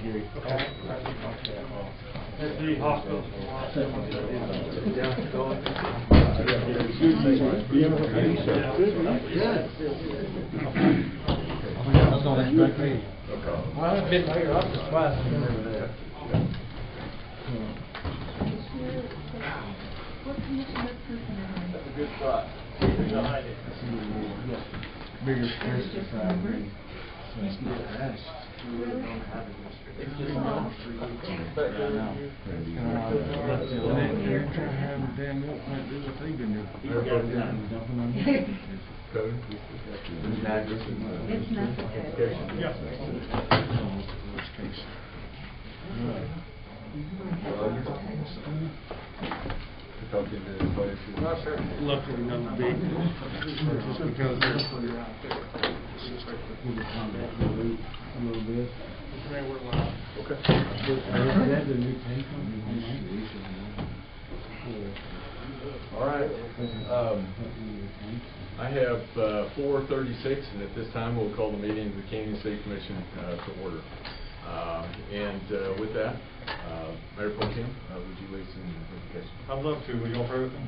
At the hospital. That's all that struck me. Well, I've been here, I was surprised to remember that. That's a good spot. Behind it. Bigger space to try. Luckily, another big, just because they're a little bit. Okay. All right. I have 4:36, and at this time we'll call the meeting of the Canyon City Commission to order. With that, Mayor Pro Tem, would you lead some invocation? I'd love to. Will you all pray with me?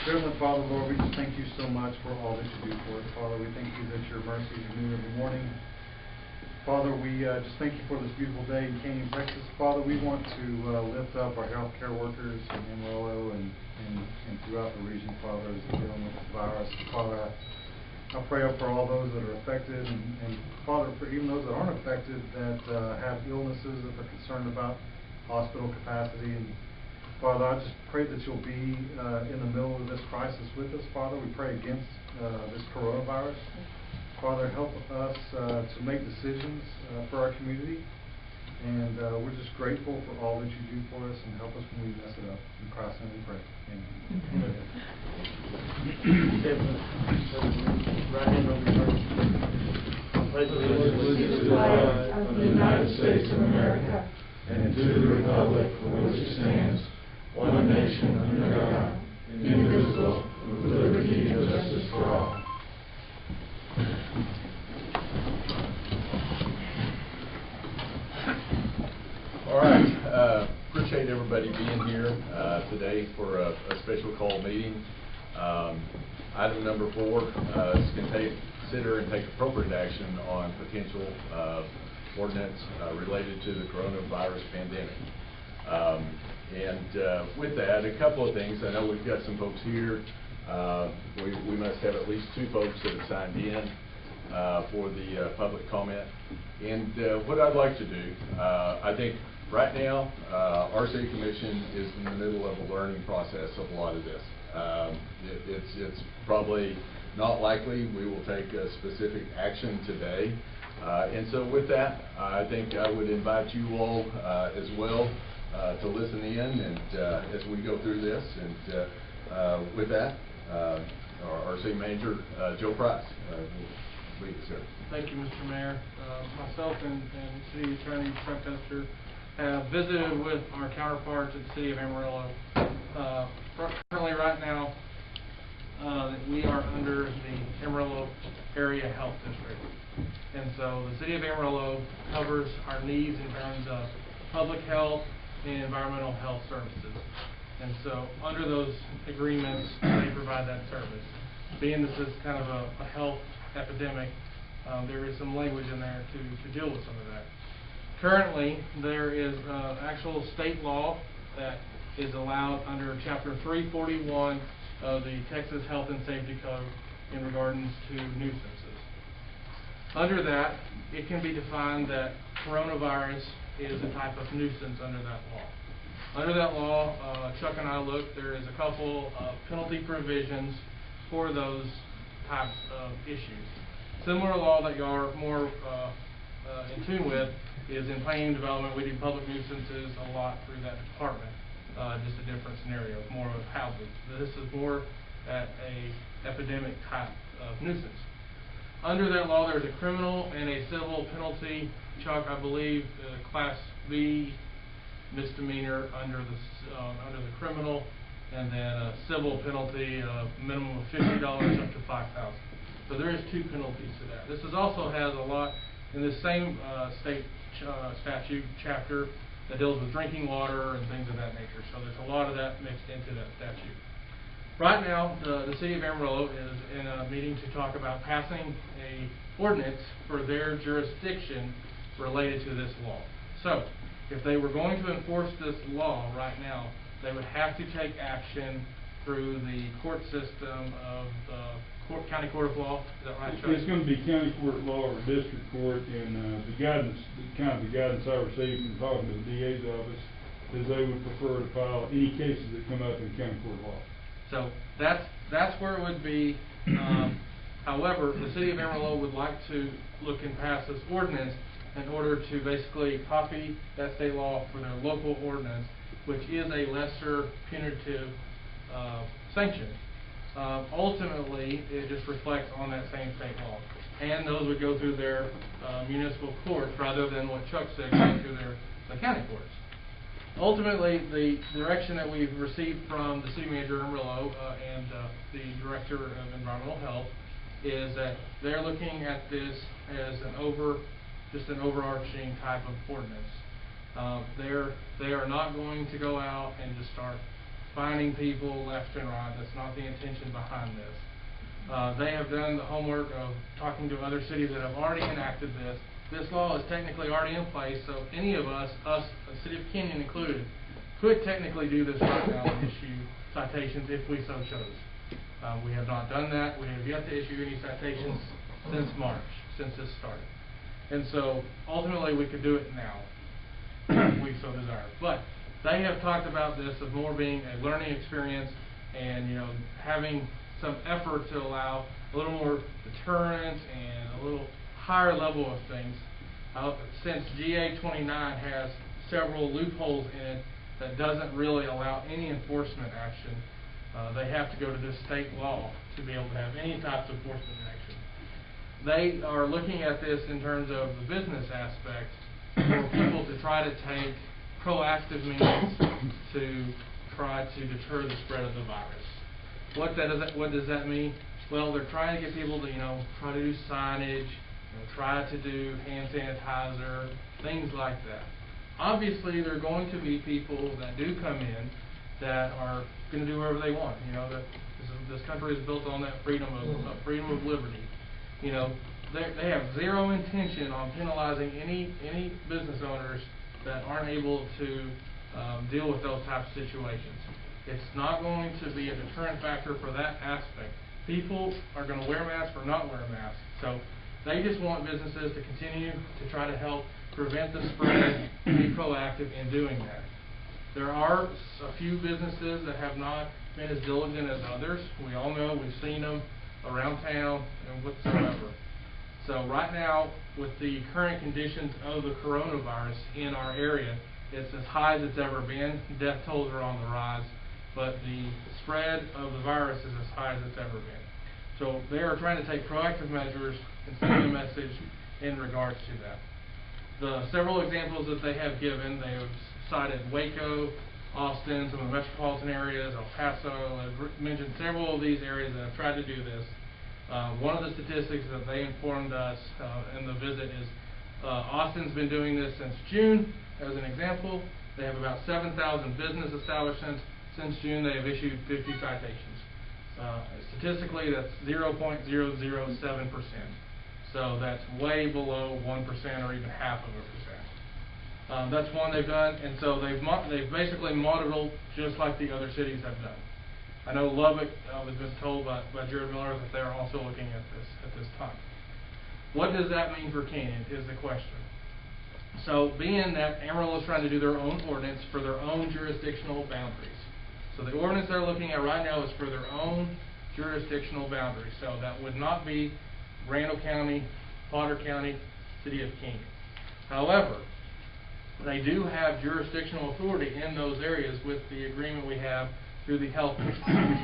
Heavenly Father, Lord, we just thank you so much for all that you do for us. Father, we thank you that your mercies are new every morning. Father, we just thank you for this beautiful day in Canyon, Texas. Father, we want to lift up our healthcare workers in Amarillo and throughout the region, Father, as they're dealing with the virus. Father, I pray for all those that are affected, and Father, for even those that aren't affected, that have illnesses that they're concerned about, hospital capacity. And Father, I just pray that you'll be in the middle of this crisis with us, Father. We pray against this coronavirus. Father, help us to make decisions for our community. And we're just grateful for all that you do for us, and help us when we mess it up. In Christ's name we pray. Amen. Right hand over your heart. Pledge allegiance to the flag of the United States of America and to the republic for which it stands, one nation under God, indivisible, with liberty and justice for all. All right. Appreciate everybody being here today for a special call meeting. Item number 4 is consider and take appropriate action on potential ordinance related to the coronavirus pandemic. With that, a couple of things. I know we've got some folks here. We must have at least 2 folks that have signed in for the public comment. And what I'd like to do, I think right now, our city commission is in the middle of a learning process of a lot of this. It's probably not likely we will take a specific action today. And so with that, I think I would invite you all as well to listen in and as we go through this. And with that, our city manager, Joe Price, will lead us here. Thank you, Mr. Mayor. Myself and City Attorney Chuck Custer have visited with our counterparts at the City of Amarillo. Currently, right now, we are under the Amarillo Area Health District. And so the City of Amarillo covers our needs in terms of public health and environmental health services. And so under those agreements, they provide that service. Being this is kind of a health epidemic, there is some language in there to deal with some of that. Currently, there is actual state law that is allowed under Chapter 341 of the Texas Health and Safety Code in regards to nuisances. Under that, it can be defined that coronavirus is a type of nuisance under that law. Under that law, Chuck and I looked, there is a couple of penalty provisions for those types of issues. Similar law that you are more in tune with is in planning and development. We do public nuisances a lot through that department. Just a different scenario, more of housing. This is more at a epidemic type of nuisance. Under that law, there's a criminal and a civil penalty. Chuck, I believe, Class B misdemeanor under the criminal, and then a civil penalty, minimum of $50 up to $5,000. So there is 2 penalties to that. This is also has a lot in the same state statute chapter that deals with drinking water and things of that nature. So there's a lot of that mixed into that statute. Right now, the city of Amarillo is in a meeting to talk about passing a ordinance for their jurisdiction related to this law. So, if they were going to enforce this law right now, they would have to take action through the court system of the County Court of Law. Is that right, Chuck? It's going to be county court law or district court, and the guidance I received from talking to the DA's office is they would prefer to file any cases that come up in county court law. So that's where it would be. However, the city of Amarillo would like to look and pass this ordinance in order to basically copy that state law for their local ordinance, which is a lesser punitive sanction. Ultimately, it just reflects on that same state law, and those would go through their municipal courts rather than what Chuck said, going through the county courts. Ultimately, the direction that we've received from the city manager of Amarillo and the director of environmental health is that they're looking at this as just an overarching type of ordinance. They are not going to go out and just start finding people left and right. That's not the intention behind this. They have done the homework of talking to other cities that have already enacted this. This law is technically already in place, so any of us, the city of Kenyon included, could technically do this right now and issue citations if we so chose. We have not done that. We have yet to issue any citations since March, since this started. And so ultimately we could do it now if we so desire. But they have talked about this of more being a learning experience and, you know, having some effort to allow a little more deterrent and a little higher level of things. Since GA 29 has several loopholes in it that doesn't really allow any enforcement action, they have to go to this state law to be able to have any type of enforcement action. They are looking at this in terms of the business aspect for people to try to take proactive means to try to deter the spread of the virus. What does that mean? Well, they're trying to get people to, try to do signage, try to do hand sanitizer, things like that. Obviously, there are going to be people that do come in that are going to do whatever they want. This country is built on that freedom of liberty. They have zero intention on penalizing any business owners that aren't able to deal with those types of situations. It's not going to be a deterrent factor for that aspect. People are going to wear masks or not wear masks. So they just want businesses to continue to try to help prevent the spread and be proactive in doing that. There are a few businesses that have not been as diligent as others. We all know, we've seen them around town and whatsoever. So right now, with the current conditions of the coronavirus in our area, it's as high as it's ever been. Death tolls are on the rise, but the spread of the virus is as high as it's ever been. So they are trying to take proactive measures and send a message in regards to that. The several examples that they have given, they have cited Waco, Austin, some of the metropolitan areas, El Paso. I've mentioned several of these areas that have tried to do this. One of the statistics that they informed us in the visit is Austin's been doing this since June. As an example, they have about 7,000 business establishments. Since June, they have issued 50 citations. Statistically, that's 0.007%. So that's way below 1% or even half of a percent. That's one they've done, and so they've basically modeled just like the other cities have done. I know Lubbock was just told by Jared Miller that they're also looking at this time. What does that mean for Kenyon is the question. So being that Amarillo is trying to do their own ordinance for their own jurisdictional boundaries. So the ordinance they're looking at right now is for their own jurisdictional boundaries. So that would not be Randall County, Potter County, City of Kenyon. However, they do have jurisdictional authority in those areas with the agreement we have through the health district.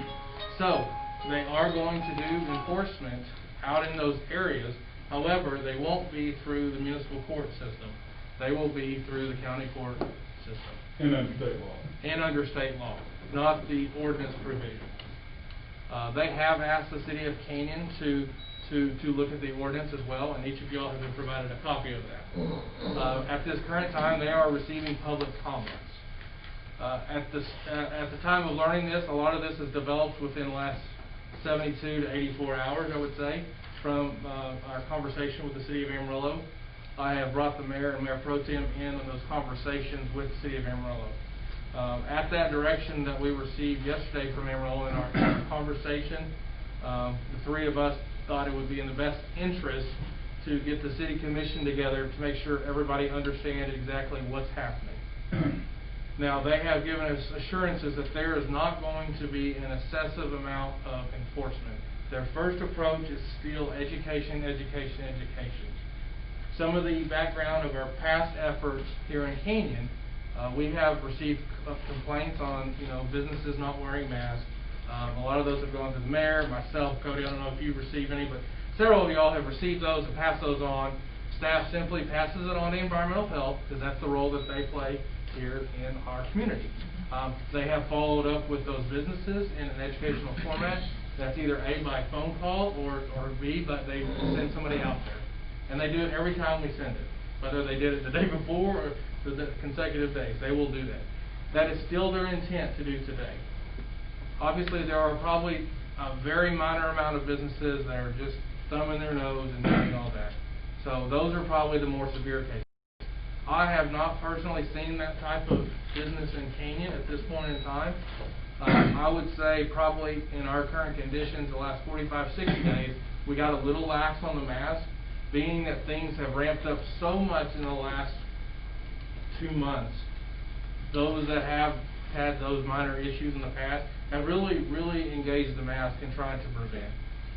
So they are going to do enforcement out in those areas. However, they won't be through the municipal court system. They will be through the county court system. And under state law. And under state law, not the ordinance provision. They have asked the city of Kenyon to to look at the ordinance as well, and each of y'all have been provided a copy of that. At this current time, they are receiving public comments. At the time of learning this, a lot of this has developed within the last 72 to 84 hours, I would say, from our conversation with the City of Amarillo. I have brought the Mayor and Mayor Pro Tem in on those conversations with the City of Amarillo. At that direction that we received yesterday from Amarillo in our conversation, the three of us thought it would be in the best interest to get the City Commission together to make sure everybody understands exactly what's happening. Now, they have given us assurances that there is not going to be an excessive amount of enforcement. Their first approach is still education, education, education. Some of the background of our past efforts here in Canyon, we have received complaints on, businesses not wearing masks. A lot of those have gone to the mayor, myself, Cody. I don't know if you've received any, but several of y'all have received those and passed those on. Staff simply passes it on to environmental health because that's the role that they play here in our community. They have followed up with those businesses in an educational format. That's either A, by phone call, or B, but they send somebody out there. And they do it every time we send it. Whether they did it the day before or the consecutive days, they will do that. That is still their intent to do today. Obviously, there are probably a very minor amount of businesses that are just thumbing their nose and doing all that. So those are probably the more severe cases. I have not personally seen that type of business in Canyon at this point in time. I would say probably in our current conditions, the last 45, 60 days, we got a little lax on the mask, being that things have ramped up so much in the last 2 months. Those that have had those minor issues in the past have really engaged the mask in trying to prevent.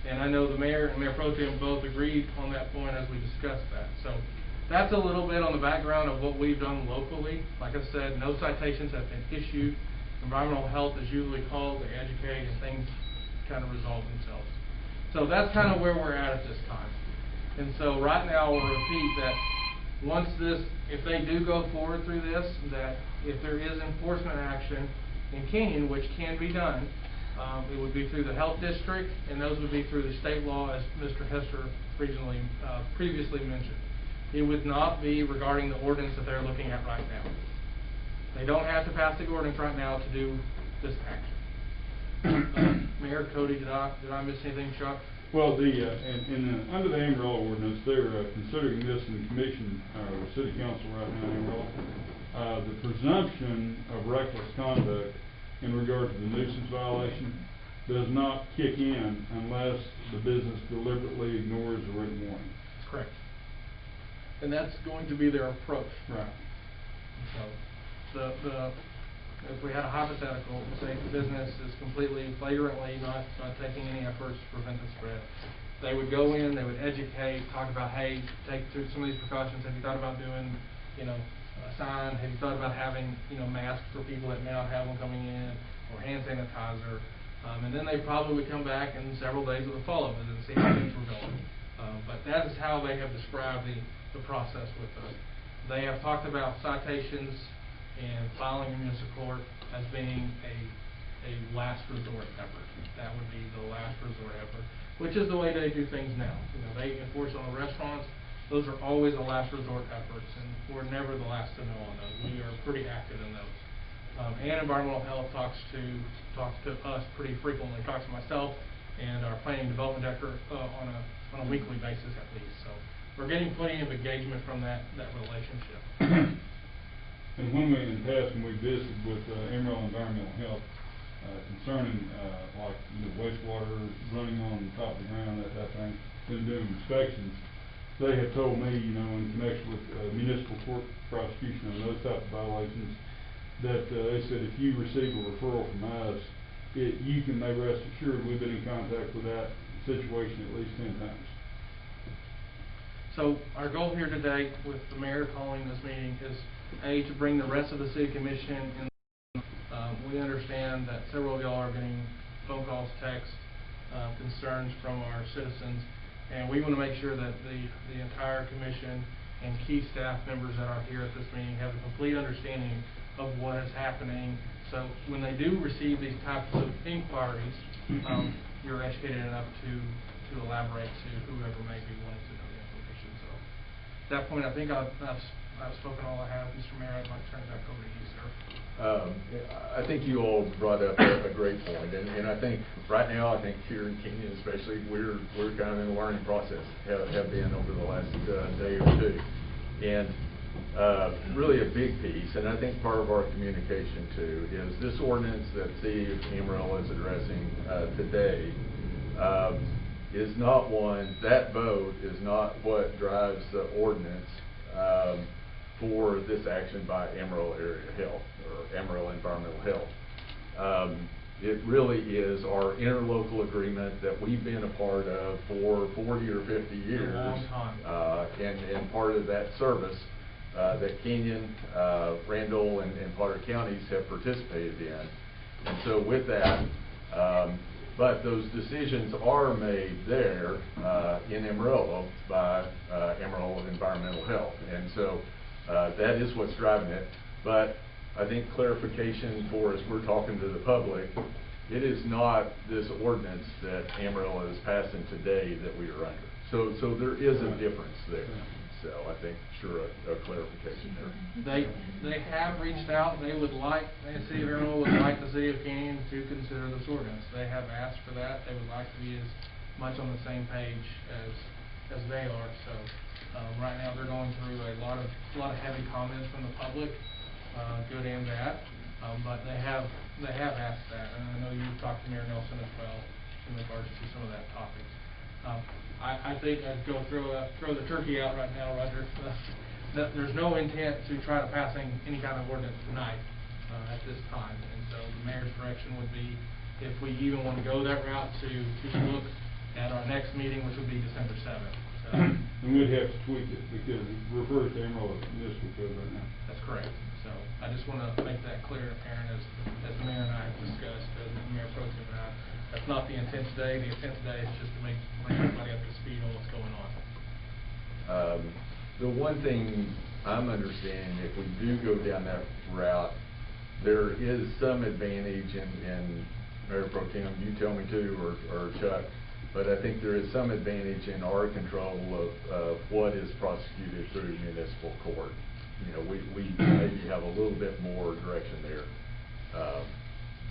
And I know the Mayor and Mayor Pro Tem both agreed on that point as we discussed that. So that's a little bit on the background of what we've done locally. Like I said, no citations have been issued. Environmental health is usually called to educate, and things kind of resolve themselves. So that's kind of where we're at this time. And so right now we'll repeat that once this, if they do go forward through this, that if there is enforcement action in Canyon, which can be done, it would be through the health district, and those would be through the state law, as Mr. Hester previously mentioned. It would not be regarding the ordinance that they're looking at right now. They don't have to pass the ordinance right now to do this action. Mayor, Cody, did I miss anything, Chuck? Well, under the Amarillo ordinance, they're considering this in the commission, or city council right now in Amarillo. The presumption of reckless conduct in regard to the nuisance violation does not kick in unless the business deliberately ignores the written warning. That's correct. And that's going to be their approach. Right. So if we had a hypothetical, say the business is completely flagrantly not taking any efforts to prevent the spread, they would go in, they would educate, talk about, hey, take through some of these precautions. Have you thought about doing, a sign? Have you thought about having, masks for people that may not have one coming in, or hand sanitizer? And then they probably would come back in several days with a follow-up visit and see how things were going. But that is how they have described the process with us. They have talked about citations and filing in municipal court as being a last resort effort. That would be the last resort effort, which is the way they do things now. They enforce on the restaurants. Those are always the last resort efforts, and we're never the last to know on those. We are pretty active in those. And environmental health talks to us pretty frequently. Talks to myself and our planning and development director on a weekly basis at least. So we're getting plenty of engagement from that relationship. And when we visited with Amarillo Environmental Health concerning like wastewater running on top of the ground, that type of thing, been doing inspections, they have told me, in connection with municipal court prosecution and those type of violations, that they said if you receive a referral from us, you can may rest assured we've been in contact with that situation at least 10 times. So our goal here today with the mayor calling this meeting is to bring the rest of the city commission in. We understand that several of y'all are getting phone calls, texts, concerns from our citizens, and we want to make sure that the entire commission and key staff members that are here at this meeting have a complete understanding of what is happening. So when they do receive these types of inquiries, you're educated enough to to elaborate to whoever may be wanting to know the information. So at that point, I think I've spoken all I have. Mr. Mayor, I'd like to turn it back over to you, sir. I think you all brought up a great point, and I think right now, I think here in Kenyon especially, we're kind of in a learning process, have been over the last day or two. And really a big piece, and I think part of our communication too, is this ordinance that the City of Amarillo is addressing today is not one, that vote is not what drives the ordinance for this action by Amarillo Area Health or Amarillo Environmental Health. It really is our interlocal agreement that we've been a part of for 40 or 50 years. A long time. And part of that service that Kenyon, Randall, and Potter counties have participated in. And so with that, but those decisions are made there in Amarillo by Amarillo Environmental Health. And so that is what's driving it. But I think clarification for us, we're talking to the public, it is not this ordinance that Amarillo is passing today that we are under. So there is a difference there. So I think, sure, a clarification there. They have reached out. They would like, the City of Amarillo would like the City of Kenyon to consider this ordinance. They have asked for that. They would like to be as much on the same page as they are. So right now they're going through a lot of heavy comments from the public, good and bad. But they have asked that, and I know you've talked to Mayor Nelson as well in regards to some of that topic. I think I'd go throw the turkey out right now, Roger. There's no intent to try to pass any kind of ordinance tonight at this time, and so the mayor's direction would be, if we even want to go that route, to look at our next meeting, which would be December 7th. So, and we'd have to tweak it because it refers to Amarillo Municipal Code right now. that's correct. So I just want to make that clear and apparent as the mayor and I have discussed, as Mayor Pro Tem and I. That's not the intent today. The intent today is just to bring everybody up to speed on what's going on. The one thing I'm understanding, if we do go down that route, there is some advantage in Mayor Pro Tem, you tell me too, or Chuck, but I think there is some advantage in our control of what is prosecuted through municipal court. You know, we maybe have a little bit more direction there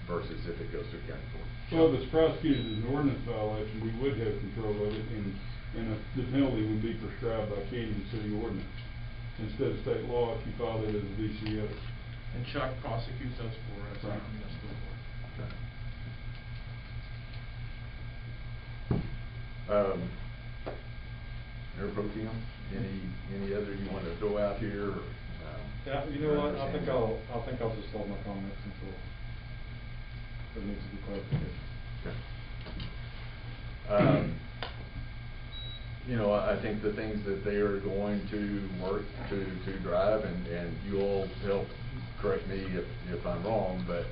versus if it goes through county court. Well, if it's prosecuted as an ordinance violation, we would have control of it, and the penalty would be prescribed by Kenyon City ordinance instead of state law if you filed it as a VCO. And Chuck prosecutes those for us in our municipal court. Mayor Pro Tem, any other you want to throw out here? Or, Yeah, you know what, I think I'll just hold my comments until there needs to be clarification. Okay. You know, I think the things that they are going to work to drive, and you all help correct me if I'm wrong, but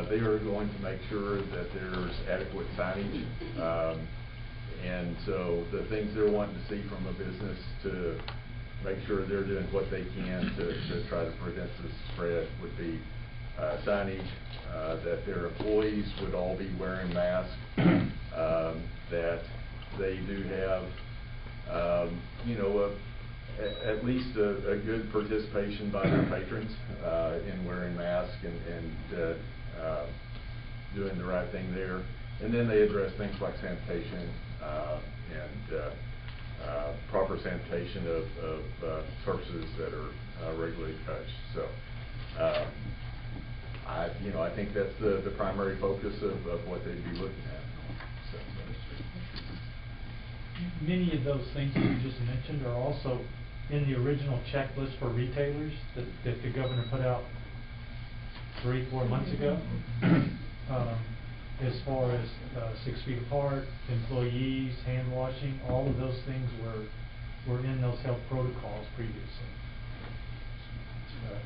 they are going to make sure that there's adequate signage. And so the things they're wanting to see from a business to make sure they're doing what they can to try to prevent the spread would be signage, that their employees would all be wearing masks, that they do have, you know, at least a good participation by their patrons in wearing masks and doing the right thing there. And then they address things like sanitation and proper sanitation of surfaces that are regularly touched. So, I think that's the primary focus of what they'd be looking at. So, many of those things that you just mentioned are also in the original checklist for retailers that the governor put out 3-4 months ago. As far as 6 feet apart, employees, hand washing, all of those things were in those health protocols previously.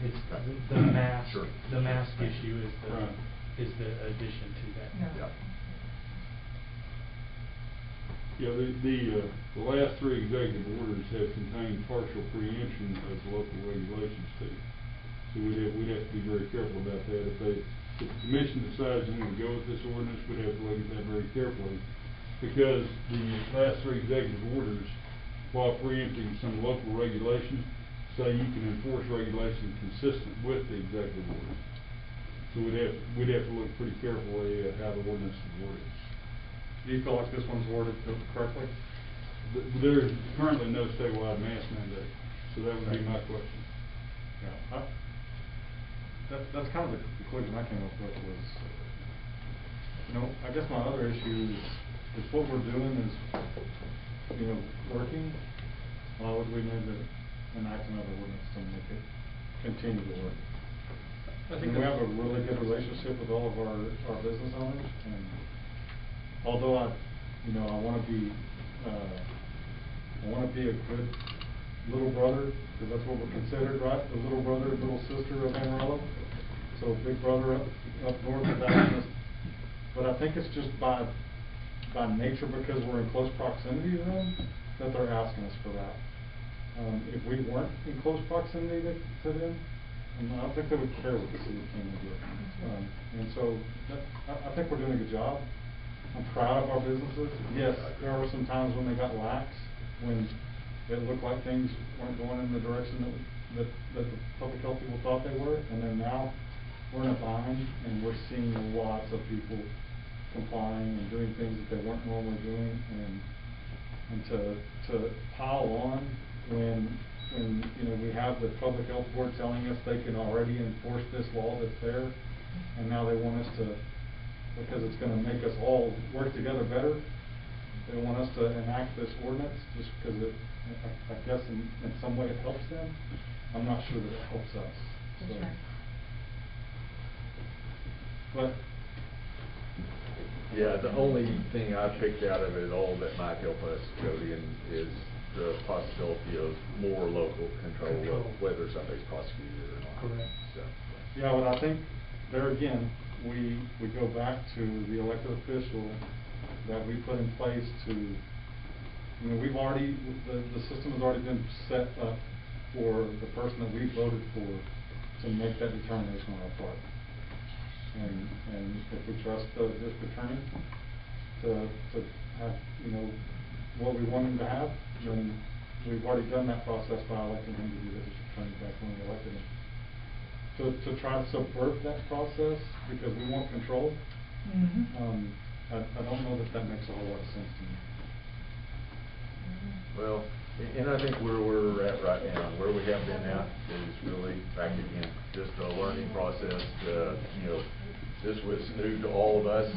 It's the mask. Sure. The mask issue is the addition to that. Yeah. Yeah, the last 3 executive orders have contained partial preemption of local regulations too. So we'd have to be very careful about that. If the commission decides they want to go with this ordinance, we'd have to look at that very carefully because the last three executive orders, while preempting some local regulations, say you can enforce regulations consistent with the executive orders. So we'd have to look pretty carefully at how the ordinance is worded. Do you feel like this one's worded correctly? There's currently no statewide mask mandate, so that would be my question. Yeah. That's kind of the conclusion I came up with was, I guess my other issue is what we're doing is, working. Why would we need to enact another ordinance to make it continue to work? I think We have a really good relationship with all of our business owners, and although I want to be a good little brother, because that's what we're considered, right? The little brother, little sister of Amarillo. So big brother up north of that. But I think it's just by nature, because we're in close proximity to them, that they're asking us for that. If we weren't in close proximity to them, I don't think they would care what the city came and did. And so I think we're doing a good job. I'm proud of our businesses. Yes, there were some times when they got lax, when it looked like things weren't going in the direction that the public health people thought they were. And then now we're in a bind, and we're seeing lots of people complying and doing things that they weren't normally doing. And to pile on when we have the public health board telling us they can already enforce this law that's there, and now they want us to, because it's going to make us all work together better, they want us to enact this ordinance just because I guess in some way it helps them. I'm not sure that it helps us. That's So. right. But Yeah, the only thing I picked out of it all that might help us, Cody, is the possibility of more local control of whether somebody's prosecuted or not. Correct. So. yeah, but I think there again, we go back to the elected official that we put in place to, we've already, the system has already been set up for the person that we voted for to make that determination on our part. And if we trust the district attorney to have, what we want him to have, then we've already done that process by electing him to be the district attorney back when we elected him. To try to subvert that process because we want control, I don't know that makes a whole lot of sense to me. Well, and I think where we're at right now, where we have been at, is really back again, just a learning process. This was new to all of us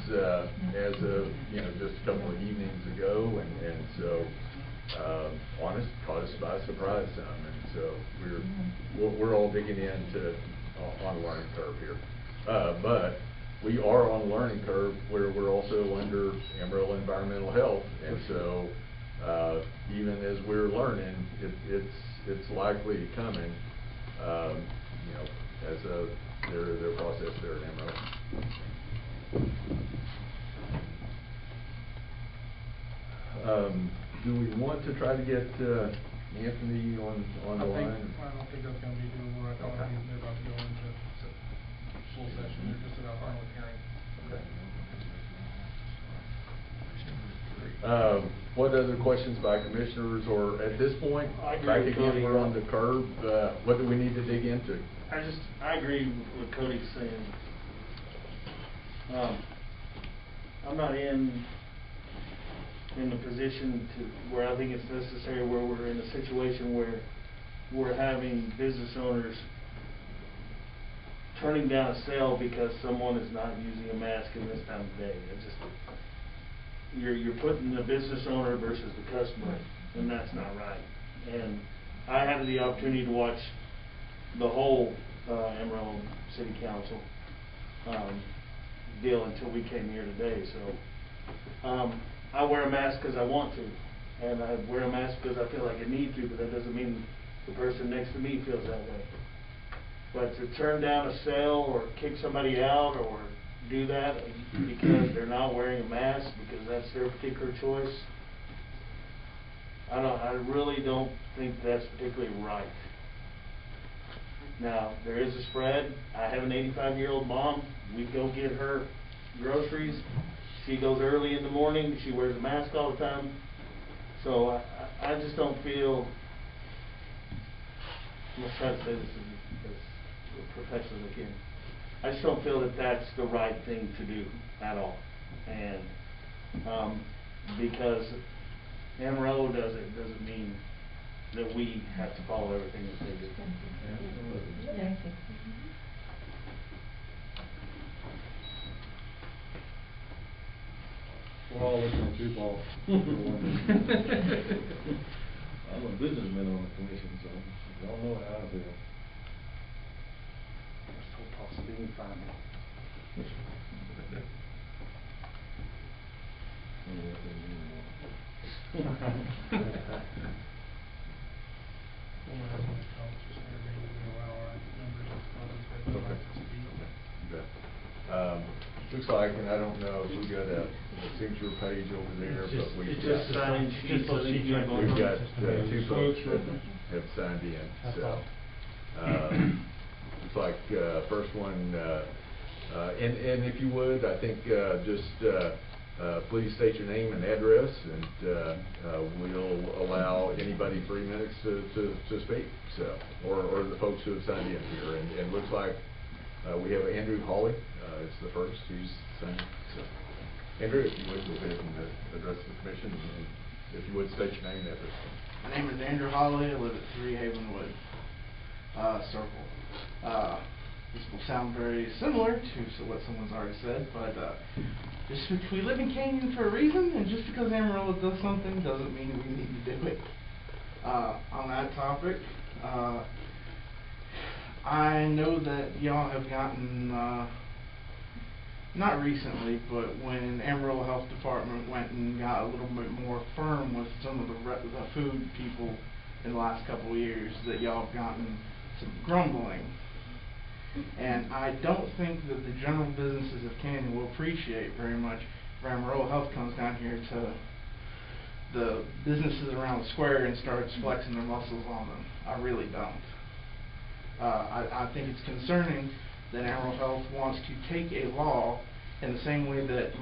as of just a couple of evenings ago, and so honest, caught us by surprise some, and so we're all digging into on a learning curve here, but we are on a learning curve where we're also under Amarillo Environmental Health, and so even as we're learning, it's likely coming, as their process there in Amarillo. Do we want to try to get Anthony on the line? I don't think that's going to be doable right now. Okay. They're about to go into full session. They're just about done with hearing. Okay. What other questions by commissioners, or at this point, I agree back with again, Cody. we're on the curve, what do we need to dig into? I agree with what Cody's saying. I'm not in the position to where I think it's necessary, where we're in a situation where we're having business owners turning down a sale because someone is not using a mask in this time of day. It's just, you're putting the business owner versus the customer, and that's not right. And I had the opportunity to watch the whole Amarillo City Council deal until we came here today. So I wear a mask because I want to, and I wear a mask because I feel like I need to, but that doesn't mean the person next to me feels that way. But to turn down a sale or kick somebody out or do that because they're not wearing a mask because that's their particular choice, I really don't think that's particularly right. Now, there is a spread. I have an 85-year-old mom. We go get her groceries. She goes early in the morning, she wears a mask all the time. So I just don't feel, I'm gonna try to say this as professional as I can. I just don't feel that that's the right thing to do at all. And because Amarillo does it, doesn't mean that we have to follow everything that they do. We're all looking at you, Paul. I'm a businessman on the commission, so y'all know how I feel. I told Paul so he can find me. Looks like, and I don't know, if we got a signature page over there, It's just- but we've it's got, just sign just sheets, those I think sheets you right have there. we've got Just a minute. two folks that have signed in, That's so. all. Looks like, first one, and if you would, I think, just, please state your name and address, and, we'll allow anybody 3 minutes to speak, so, or the folks who have signed in here, and looks like, we have Andrew Hawley, it's the first who's signed in, so. Andrew, if you would, go ahead and address the commission, and if you would, state your name and address. My name is Andrew Holloway. I live at 3 Havenwood Circle. This will sound very similar to what someone's already said, but we live in Canyon for a reason, and just because Amarillo does something doesn't mean we need to do it. On that topic, I know that y'all have gotten, not recently, but when Amarillo Health Department went and got a little bit more firm with some of the food people in the last couple of years, that y'all have gotten some grumbling. And I don't think that the general businesses of Canyon will appreciate very much if Amarillo Health comes down here to the businesses around the square and starts flexing their muscles on them. I really don't. I think it's concerning that Amarillo Health wants to take a law in the same way that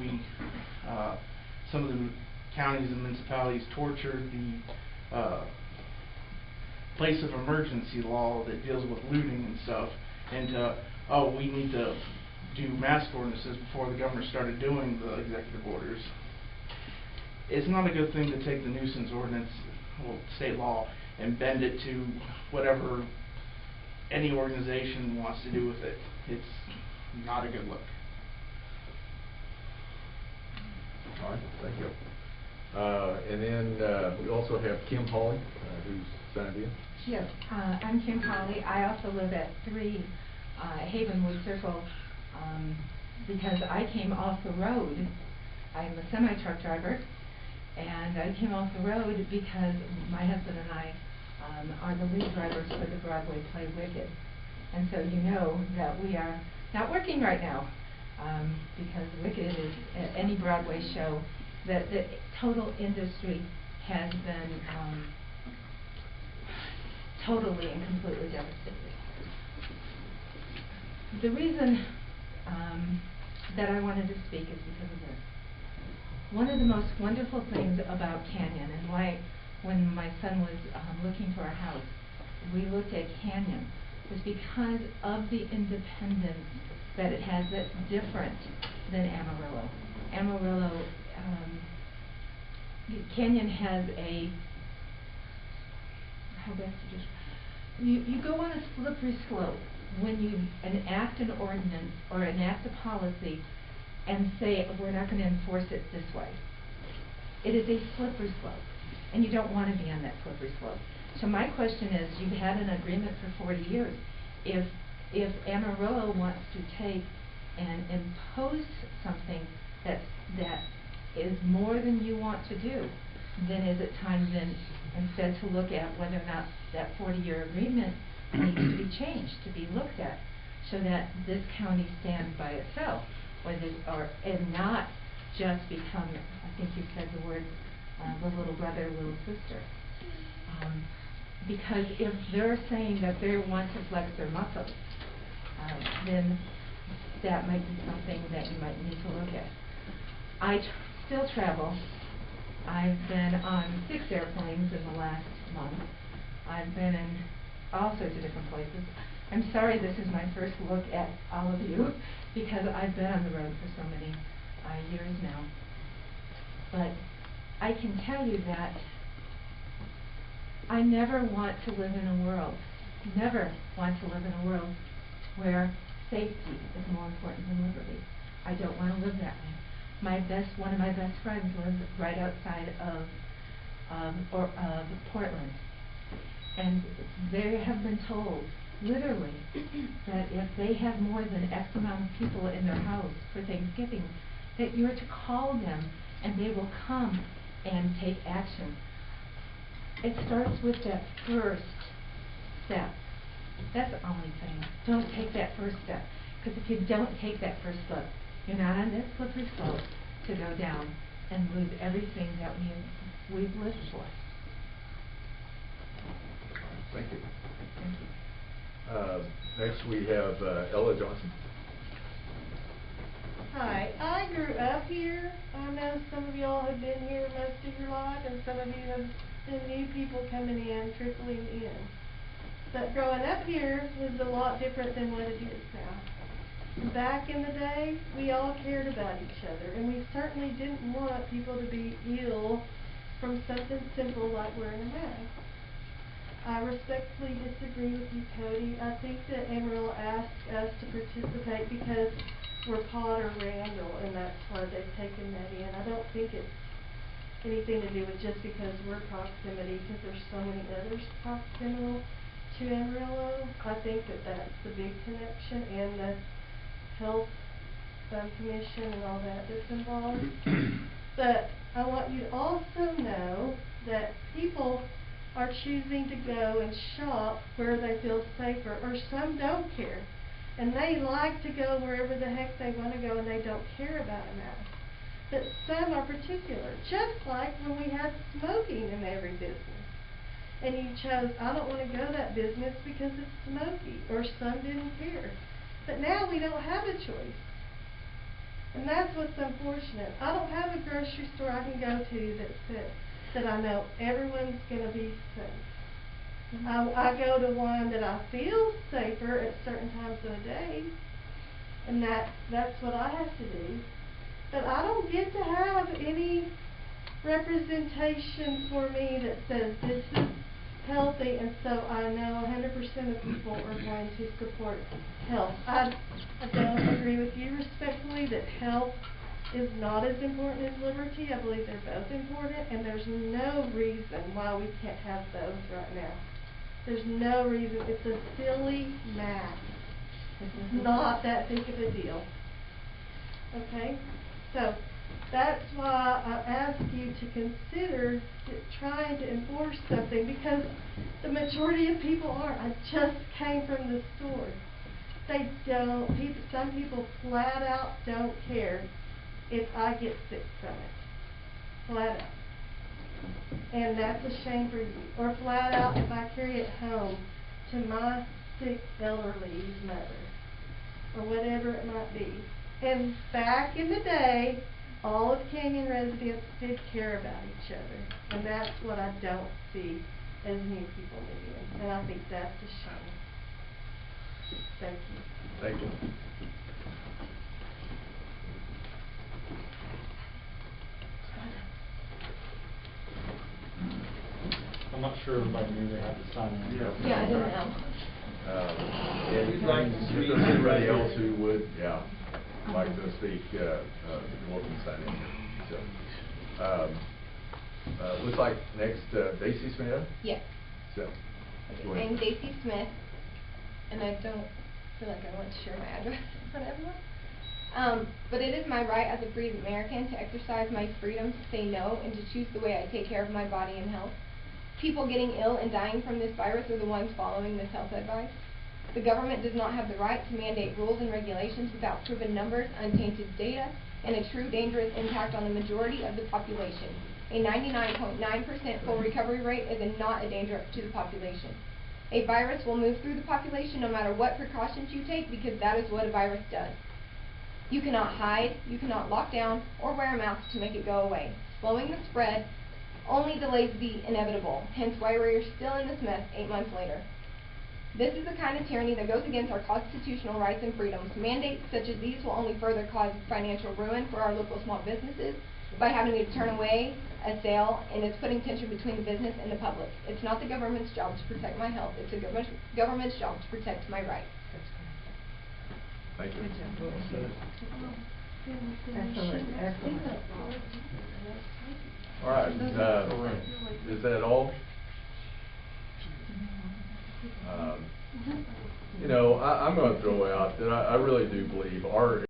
some of the counties and municipalities tortured the place of emergency law that deals with looting and stuff, and we need to do mask ordinances before the governor started doing the executive orders. It's not a good thing to take the nuisance ordinance, well, state law, and bend it to whatever any organization wants to do with it. It's not a good look. All right, thank you. And then we also have Kim Hawley, who's signed in. Yes, I'm Kim Hawley. I also live at 3 Havenwood Circle because I came off the road. I'm a semi-truck driver, and I came off the road because my husband and I are the lead drivers for the Broadway play Wicked. And so you know that we are not working right now because Wicked is any Broadway show that the total industry has been totally and completely devastated. The reason that I wanted to speak is because of this. One of the most wonderful things about Canyon, and why when my son was looking for a house, we looked at Canyon, was because of the independence that it has that's different than Amarillo. Amarillo, Canyon has a, how best to just, you go on a slippery slope when you enact an ordinance or enact a policy and say, we're not going to enforce it this way. It is a slippery slope, and you don't want to be on that slippery slope. So my question is, you've had an agreement for 40 years. If Amarillo wants to take and impose something that is more than you want to do, then is it time then instead to look at whether or not that 40-year agreement needs to be changed, to be looked at, so that this county stands by itself, and not just become, I think you said the word, the little brother, little sister. Because if they're saying that they want to flex their muscles, then that might be something that you might need to look at. still travel. I've been on 6 airplanes in the last month. I've been in all sorts of different places. I'm sorry this is my first look at all of you because I've been on the road for so many years now. But I can tell you that I never want to live in a world where safety is more important than liberty. I don't want to live that way. One of my best friends lives right outside of Portland, and they have been told, literally, that if they have more than X amount of people in their house for Thanksgiving, that you're to call them and they will come and take action. It starts with that first step. That's the only thing. Don't take that first step. Because if you don't take that first step, you're not on that slippery slope to go down and lose everything that we've lived for. Thank you. Thank you. Next we have Ella Johnson. Hi, I grew up here. I know some of y'all have been here most of your life, and some of you have been new people coming in, trickling in. But growing up here was a lot different than what it is now. Back in the day, we all cared about each other, and we certainly didn't want people to be ill from something simple like wearing a mask. I respectfully disagree with you, Cody. I think that Amarillo asked us to participate because we're Potter Randall, and that's why they've taken that in. I don't think it's anything to do with just because we're proximity, because there's so many others proximal to Amarillo. I think that that's the big connection, and the health commission and all that that's involved. But I want you to also know that people are choosing to go and shop where they feel safer, or some don't care. And they like to go wherever the heck they want to go, and they don't care about a mask. But some are particular, just like when we had smoking in every business. And you chose, I don't want to go to that business because it's smoky, or some didn't care. But now we don't have a choice. And that's what's unfortunate. I don't have a grocery store I can go to that I know everyone's going to be safe. I go to one that I feel safer at certain times of the day, and that's what I have to do. But I don't get to have any representation for me that says this is healthy, and so I know 100% of people are going to support health. I don't agree with you respectfully that health is not as important as liberty. I believe they're both important, and there's no reason why we can't have both right now. There's no reason. It's a silly math. It's not that big of a deal. Okay? So that's why I ask you to consider trying to enforce something, because the majority of people aren't. I just came from the store. They don't. Some people flat out don't care if I get sick from it. Flat out. And that's a shame for you. Or flat out if I carry it home to my sick elderly mother, or whatever it might be. And back in the day, all of Canyon residents did care about each other. And that's what I don't see as new people moving in. And I think that's a shame. Thank you. Thank you. I'm not sure everybody knew they had to sign in. Yeah, I didn't know. And if there's anybody else who would, like to speak, you're welcome to sign in here. So, looks like next, Daisy Smith? Yes. So, Okay, go ahead. I'm Daisy Smith, and I don't feel like I want to share my address in front of everyone. But it is my right as a free American to exercise my freedom to say no and to choose the way I take care of my body and health. People getting ill and dying from this virus are the ones following this health advice. The government does not have the right to mandate rules and regulations without proven numbers, untainted data, and a true dangerous impact on the majority of the population. A 99.9% full recovery rate is not a danger to the population. A virus will move through the population no matter what precautions you take, because that is what a virus does. You cannot hide, you cannot lock down, or wear a mask to make it go away. Slowing the spread only delays the inevitable, hence why we're still in this mess 8 months later. This is the kind of tyranny that goes against our constitutional rights and freedoms. Mandates such as these will only further cause financial ruin for our local small businesses by having to turn away a sale, and it's putting tension between the business and the public. It's not the government's job to protect my health, it's the government's job to protect my rights. Thank you. Excellent, excellent. All right, is that all? You know, I'm going to throw out that I really do believe our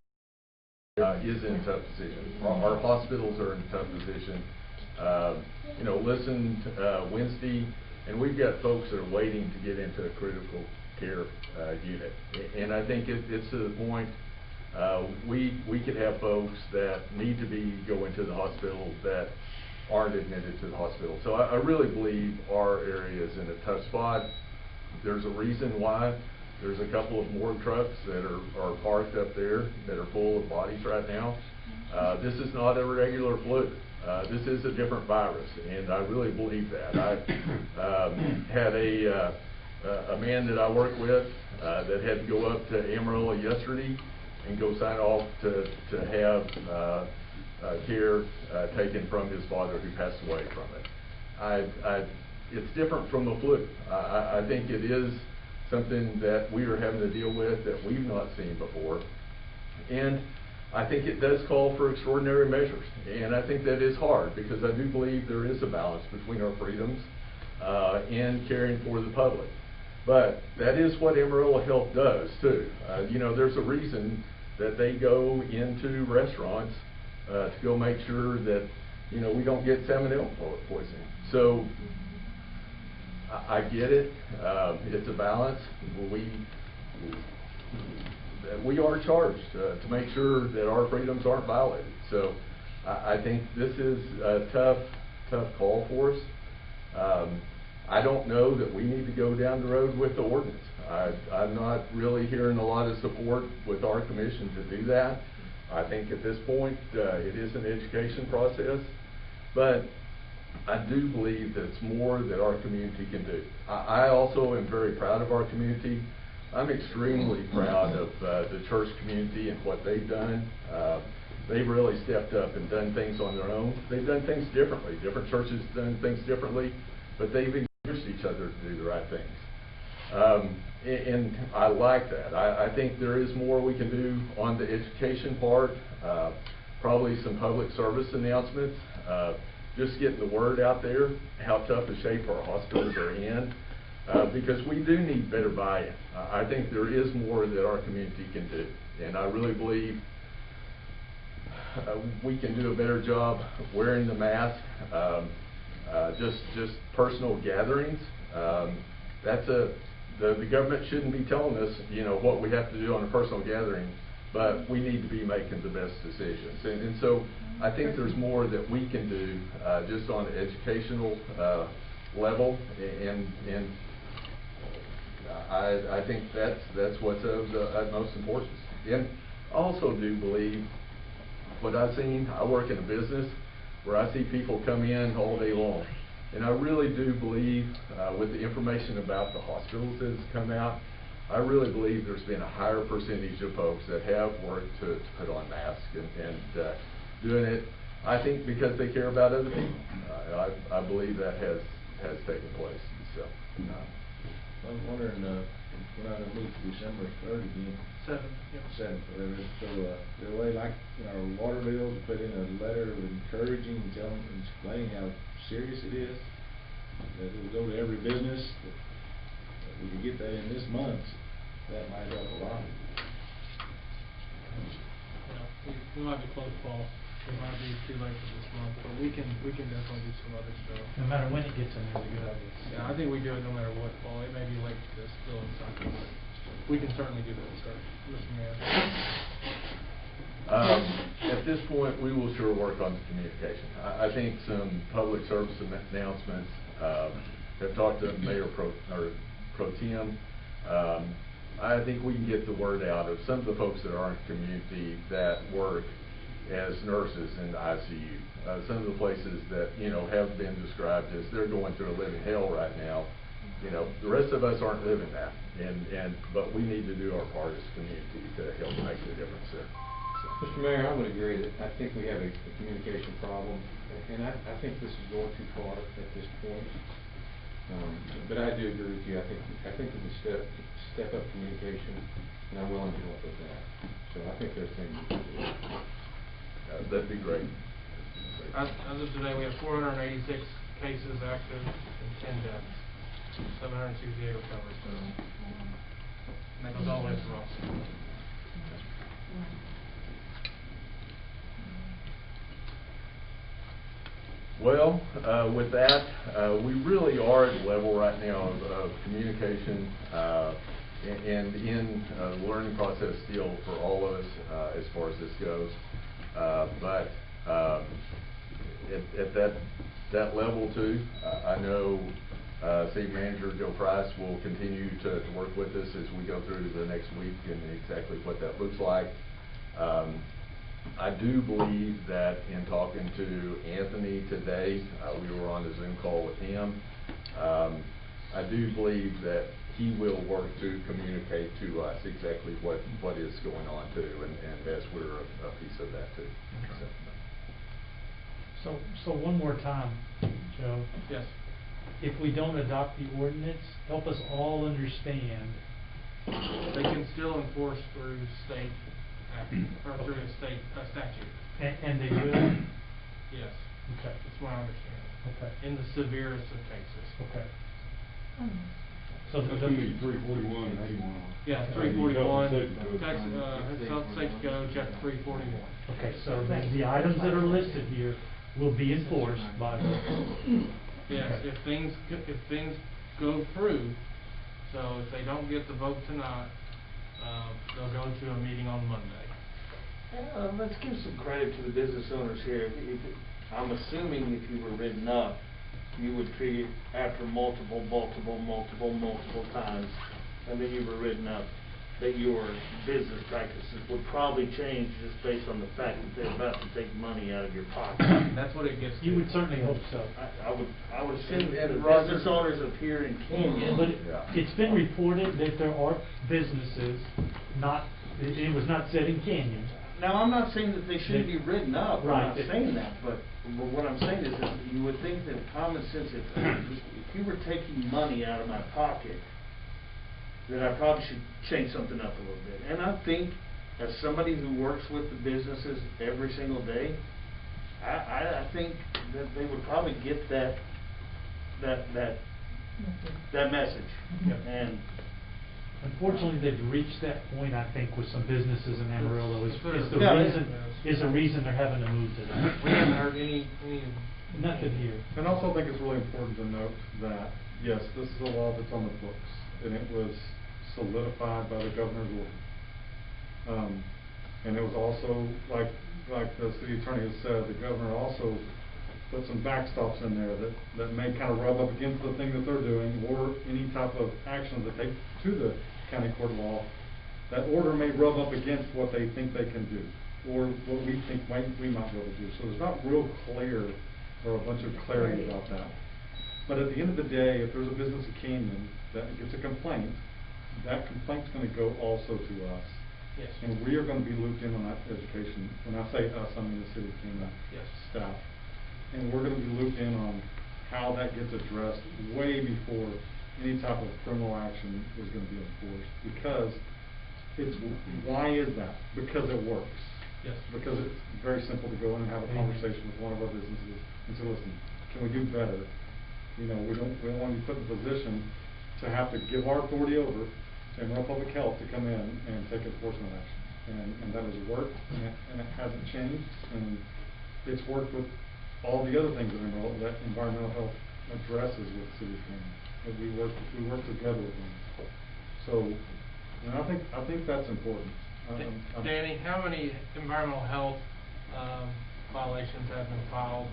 is in a tough position. Our hospitals are in a tough position. You know, listened Wednesday, and we've got folks that are waiting to get into a critical care unit. And I think it's to the point we could have folks that need to be going to the hospital that aren't admitted to the hospital. So I really believe our area is in a tough spot. There's a reason why. There's a couple of morgue trucks that are parked up there that are full of bodies right now. This is not a regular flu. This is a different virus, and I really believe that. I had a man that I work with that had to go up to Amarillo yesterday and go sign off to have care taken from his father who passed away from it. It's different from the flu. I think it is something that we are having to deal with that we've not seen before. And I think it does call for extraordinary measures. And I think that is hard because I do believe there is a balance between our freedoms and caring for the public. But that is what Amarillo Health does too. You know, there's a reason that they go into restaurants to go make sure that, you know, we don't get salmonella poisoning. So I get it. It's a balance. We are charged to make sure that our freedoms aren't violated. So I think this is a tough call for us. I don't know that we need to go down the road with the ordinance. I'm not really hearing a lot of support with our commission to do that. I think at this point it is an education process, but I do believe that it's more that our community can do. I also am very proud of our community. I'm extremely proud of the church community and what they've done. They've really stepped up and done things on their own. They've done things differently. Different churches have done things differently, but they've encouraged each other to do the right things. And I like that. I think there is more we can do on the education part, probably some public service announcements, just getting the word out there, how tough a shape our hospitals are in, because we do need better buy-in. I think there is more that our community can do, and I really believe we can do a better job wearing the mask, just personal gatherings. The government shouldn't be telling us, you know, what we have to do on a personal gathering, but we need to be making the best decisions. And so I think there's more that we can do just on the educational level, and I think that's what's of the utmost importance. And I also do believe what I've seen. I work in a business where I see people come in all day long. And I really do believe, with the information about the hospitals that's come out, I really believe there's been a higher percentage of folks that have worked to put on masks and doing it, I think, because they care about other people. I believe that has taken place. So, I was wondering, we're not gonna meet December 3rd again. 7, yep. 7th, whatever. So, the way, like, in our water bills, put in a letter of encouraging and telling, and explaining how serious it is, that it will go to every business, that we could get that in this month, that might help a lot. Yeah, we might be close, Paul. It might be too late for this month, but we can definitely do some other stuff. No matter when it gets in there, it's a good idea. Yeah, I think we do it no matter what, Paul. It may be late for this bill cycle, but we can certainly do that, sir. Mr. Mayor. At this point, we will sure work on the communication. I think some public service announcements have talked to Mayor Pro Tem. I think we can get the word out of some of the folks that are in the community that work as nurses in the ICU. Some of the places that, you know, have been described as they're going through a living hell right now. You know, the rest of us aren't living that, but we need to do our part as a community to help make the difference there. So. Mr. Mayor, I would agree that I think we have a communication problem, and I think this is going too far at this point. But I do agree with you. I think we can step up communication, and I'm willing to help with that. So I think there's things we can do. That'd be great. As of today, we have 486 cases active and 10 deaths, 768 recovered, so. And that goes all the way to Ross. Well, with that, we really are at a level right now of communication and in the learning process still for all of us as far as this goes. But at that level too, I know City Manager Joe Price will continue to work with us as we go through the next week and exactly what that looks like. I do believe that in talking to Anthony today, we were on a Zoom call with him. I do believe that he will work to communicate to us exactly what is going on too, and as we're a piece of that too. So one more time, Joe. Yes. If we don't adopt the ordinance, help us all understand. They can still enforce through state act, or through a state statute. And they will? Yes. Okay. That's my understanding. Okay. In the severest of cases. Okay. So that's gonna be 341 and 81. Yeah, 341, Health and Safety Code, chapter 341. Okay, so the items that are listed here will be enforced by the. Yes, Okay. if things go through, so if they don't get the vote tonight, they'll go to a meeting on Monday. Let's give some credit to the business owners here. I'm assuming if you were written up, you would treat it after multiple times, and then you were written up, that your business practices would probably change just based on the fact that they're about to take money out of your pocket. That's what it gets to. You would certainly hope so. I would assume that the Roger- business owners up here in Canyon. But it's been reported that there are businesses it was not said in Canyon. Now, I'm not saying that they shouldn't be written up, I'm Right. not saying that, but what I'm saying is that you would think that common sense, if you were taking money out of my pocket, then I probably should change something up a little bit. And I think, as somebody who works with the businesses every single day, I think that they would probably get that message. Yeah. And Unfortunately, they've reached that point, I think, with some businesses in Amarillo, is the reason they're having to move to that. We haven't heard any. Nothing here. And I also think it's really important to note that, yes, this is a law that's on the books, and it was solidified by the governor's order. And it was also, like the city attorney has said, the governor also put some backstops in there that may kind of rub up against the thing that they're doing, or any type of actions that take to the county court of law. That order may rub up against what they think they can do, or what we think we might be able to do. So there's not real clear, or a bunch of clarity about that. But at the end of the day, if there's a business in Canyon that gets a complaint, that complaint's going to go also to us. Yes. And we are going to be looped in on that education. When I say us, I mean the city of Canyon Yes. staff. And we're going to be looped in on how that gets addressed way before any type of criminal action is going to be enforced. Because why is that? Because it works. Yes. Because it's very simple to go in and have a conversation with one of our businesses and say, listen, can we do better? You know, we don't want to be put in a position to have to give our authority over to Amarillo Public Health to come in and take enforcement action. And that has worked, and it hasn't changed, and it's worked with all the other things that environmental health addresses with City of Canyon. That we work together with them. So, and I think that's important. Danny, how many environmental health violations have been filed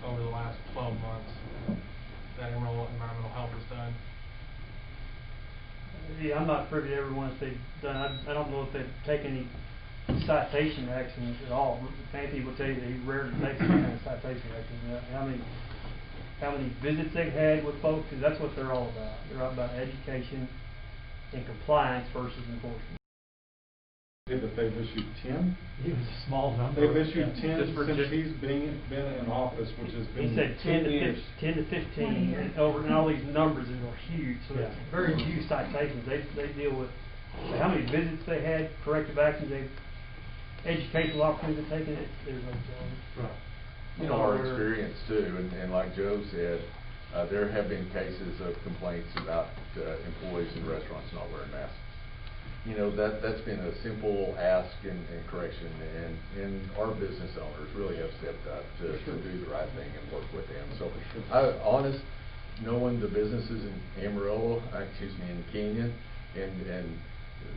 over the last 12 months that Amarillo Environmental Health has done? Yeah, I'm not privy to every one that they've done. I don't know if they've taken any citation actions at all. Anthony will tell you that he rarely takes any kind of citation action. How many visits they've had with folks, because that's what they're all about. They're all about education and compliance versus enforcement. That they've issued 10? It was a small number. They've issued 10 Just for since he's been in office, which has been He said 10 to 10 10 to 15, 20 years. and over, and all these numbers are huge, so it's Yeah. very few citations. They deal with how many visits they had, corrective actions they've, educational opportunities they've taken. There's like, You know, our experience too, and like Joe said, there have been cases of complaints about employees in restaurants not wearing masks. You know, that's been a simple ask and correction, and our business owners really have stepped up to do the right thing and work with them. So, knowing the businesses in Amarillo, in Canyon, and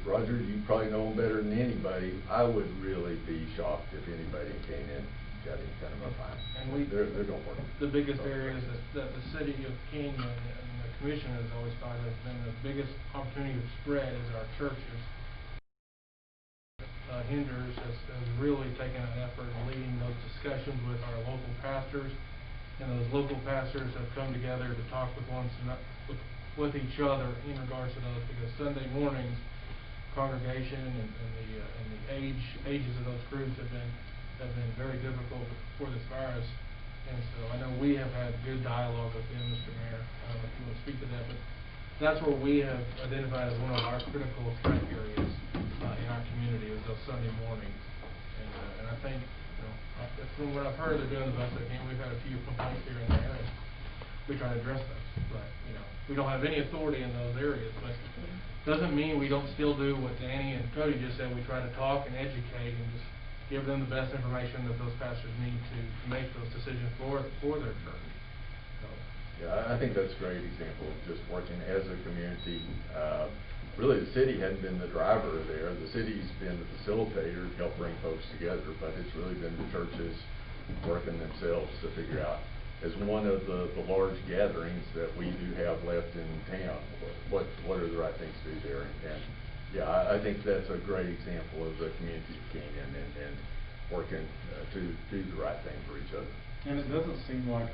Roger, you probably know them better than anybody. I would really be shocked if anybody in Canyon got any kind of a fine. And they're going to work. The biggest areas that the city of Canyon and the commission has always thought has been the biggest opportunity to spread is our churches. Hinders has really taken an effort in leading those discussions with our local pastors, and those local pastors have come together to talk with each other in regards to those, because Sunday mornings congregation and the ages of those groups have been very difficult for this virus. And so I know we have had good dialogue with them, Mr. Mayor. I don't know if you want to speak to that, but that's where we have identified as one of our critical threat areas in our community is those Sunday mornings. And I think, from what I've heard, they're doing the best they can. We've had a few complaints here and there, and we try to address those. But, we don't have any authority in those areas, but doesn't mean we don't still do what Danny and Cody just said. We try to talk and educate and just give them the best information that those pastors need to make those decisions for their church. So. Yeah, I think that's a great example of just working as a community. Really, the city hadn't been the driver there. The city's been the facilitator to help bring folks together, but it's really been the churches working themselves to figure out, as one of the large gatherings that we do have left in town, what are the right things to do there? And yeah, I think that's a great example of the community of Canyon and working to do the right thing for each other. And it doesn't seem like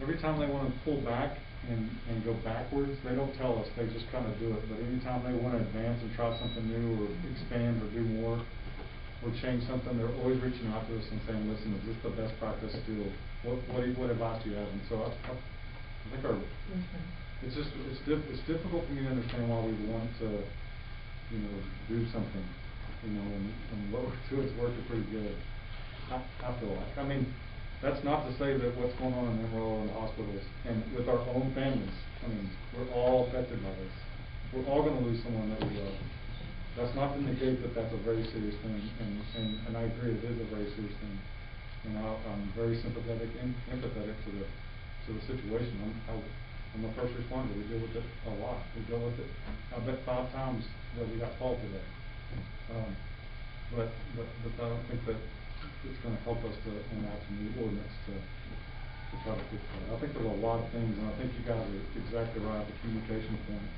every time they want to pull back and go backwards, they don't tell us, they just kind of do it. But anytime they want to advance and try something new or expand or do more or change something, they're always reaching out to us and saying, listen, is this the best practice still? What advice do you have? And so I think it's difficult for me to understand why we want to, do something, and what we're doing is working pretty good. I feel like. I mean, that's not to say that what's going on in Amarillo and the hospitals and with our own families, we're all affected by this. We're all going to lose someone that we love. That's not to negate that that's a very serious thing, and I agree, it is a very serious thing. And I'm very sympathetic and empathetic to the situation. I'm a first responder. We deal with it a lot. We deal with it, I bet 5 times that we got called today. But I don't think that it's going to help us to enact a new ordinance to try to fix that. I think there's a lot of things, and I think you guys are exactly right at the communication point.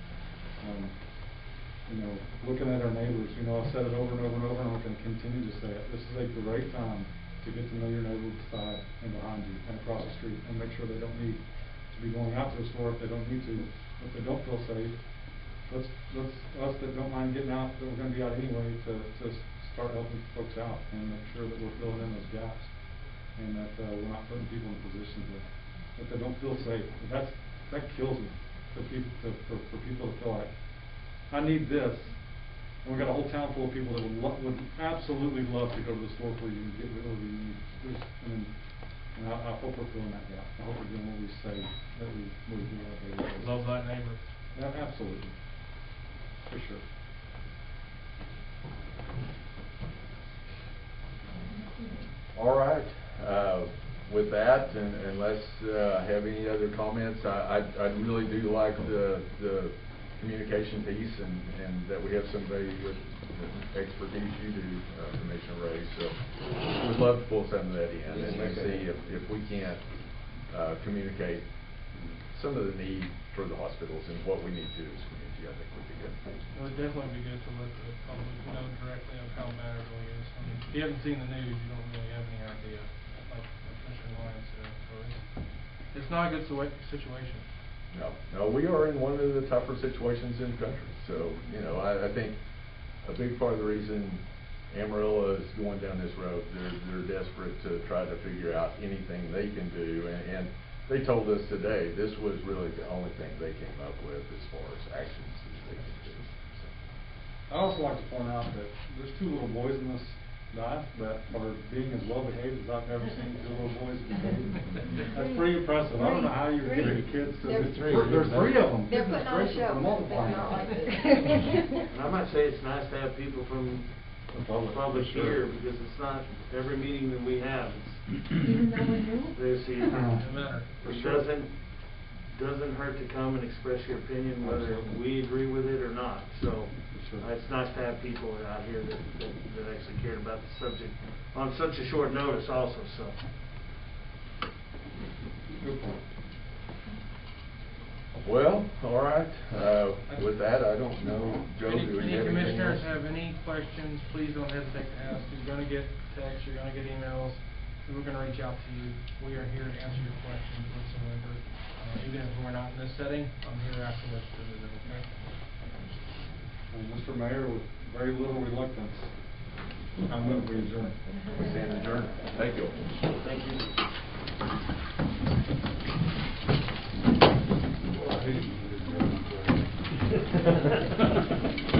Looking at our neighbors, I've said it over and over and over, and I'm going to continue to say it. This is a great time to get to know your neighbor beside and behind you and across the street, and make sure they don't need to be going out to the store if they don't need to. If they don't feel safe, let's us that don't mind getting out, that we're going to be out anyway, to start helping folks out and make sure that we're filling in those gaps, and that we're not putting people in positions that they don't feel safe. That kills me for people to feel like, I need this, and we got a whole town full of people that would absolutely love to go to the store for you and get whatever you need. And I hope we're filling that gap. I hope we're doing what we say that we do on a daily basis. Love that neighbor. Yeah, absolutely. For sure. All right. With that, and unless have any other comments, I really do like the communication piece, and that we have somebody with the expertise you do, Commissioner Ray. So we'd love to pull some of that in and see if we can't communicate some of the need for the hospitals and what we need to do as a community. apology, I think would be good. It would definitely be good to let the public know directly of how bad it really is. I mean, if you haven't seen the news, you don't really have any idea, like Commissioner Ryan said, so it's not a good situation. No, we are in one of the tougher situations in the country, so, you know, I think a big part of the reason Amarillo is going down this road, they're desperate to try to figure out anything they can do, and they told us today, this was really the only thing they came up with as far as actions that they can do. I'd also like to point out that there's two little boys in this lot that are being as well behaved as I've ever seen two little boys behave. That's pretty impressive. I don't know how you would get the kids to. There's There's 3 of them. They're putting on a show, but they're not like this. And I might say it's nice to have people from the public here, because it's not every meeting that we have, Even though we're new? there's the, Doesn't matter. it doesn't hurt to come and express your opinion, whether we agree with it or not, so. It's nice to have people out here that actually cared about the subject on such a short notice also, so. Good point. Well, all right, with that, I don't know, Joe, do we Any have anything commissioners else? have any questions, please don't hesitate to ask. You're gonna get texts, you're gonna get emails, we're gonna reach out to you. We are here to answer your questions whatsoever. Even if we're not in this setting, I'm here afterwards to visit, okay? And Mr. Mayor, with very little reluctance, I move we adjourn. We stand adjourned. Thank you. Thank you. Well, I hate to do this.